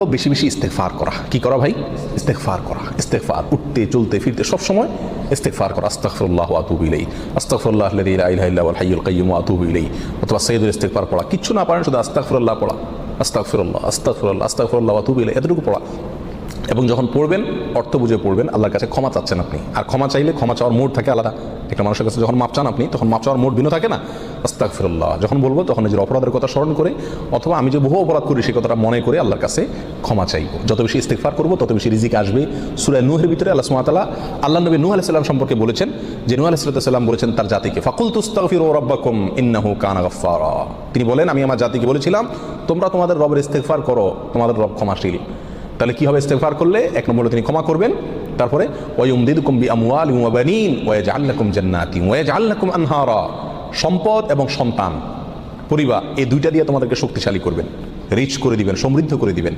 বেশি বেশি ইস্তেগফার করা। কি করা ভাই? ইস্তেগফার করা। ইস্তেগফার, উঠতে চলতে ফিরতে সব সময় ইস্তেগফার করা। আস্তাগফিরুল্লাহ ওয়া আতুবু ইলাইহি, আস্তাগফিরুল্লাহ আল্লাযী লা ইলাহা ইল্লা হুয়াল হাইয়ুল কাইয়্যুম ওয়া আতুবু ইলাইহি। অথবা সাইয়্যিদুল ইস্তেগফার পড়া। কিচ্ছু না পারেন শুধু আস্তাগফিরুল্লাহ পড়া, আস্তাগফিরুল্লাহ আস্তাগফিরুল্লাহ আস্তাগফিরুল্লাহ ওয়া আতুবু ইলাইহি, এতটুকু পড়া। এবং যখন পড়বেন অর্থ বুঝে পড়বেন। আল্লাহর কাছে ক্ষমা চাচ্ছেন আপনি, আর ক্ষমা চাইলে ক্ষমা চাওয়ার মোড থাকে আলাদা। একটা মানুষের কাছে যখন মাপ চান আপনি, তখন মাপ চাওয়ার মোড ভিন্ন থাকে না। আস্তাগফিরুল্লাহ যখন বলবো তখন নিজের অপরাধের কথা স্মরণ করে, অথবা আমি যে বহু অপরাধ করি সেই কথাটা মনে করে আল্লাহর কাছে ক্ষমা চাইবো। যত বেশি ইস্তেগফার করবো তত বেশি রিজিক আসবে। সূরা নূহের ভিতরে আল্লাহ সুবহানাহু ওয়া তাআলা আল্লাহ নবী নূহ আলাইহিস সালাম সম্পর্কে বলেছেন যে নূহ আলাইহিস সালাম বলেছেন তার জাতিকে, ফাকুলতু আস্তাগফিরু রাব্বাকুম ইন্নাহু কানা গাফফারা। তিনি বলেন আমি আমার জাতিকে বলেছিলাম তোমরা তোমাদের রবের ইস্তেগফার করো, তোমাদের রব ক্ষমাশীল। তাহলে কি হবে ইস্তেগফার করলে? এক নম্বরে তিনি ক্ষমা করবেন, তারপরে ওয়ায়ুমদিদুকুম বিআমওয়ালিন ওয়া বানিন ওয়া ইয়াজআল লাকুম জান্নাতিন ওয়া ইয়াজআল লাকুম আনহারা। সম্পদ এবং সন্তান, পরিবার, এই দুইটা দিয়ে তোমাদেরকে শক্তিশালী করবেন, রিচ করে দিবেন, সমৃদ্ধ করে দিবেন।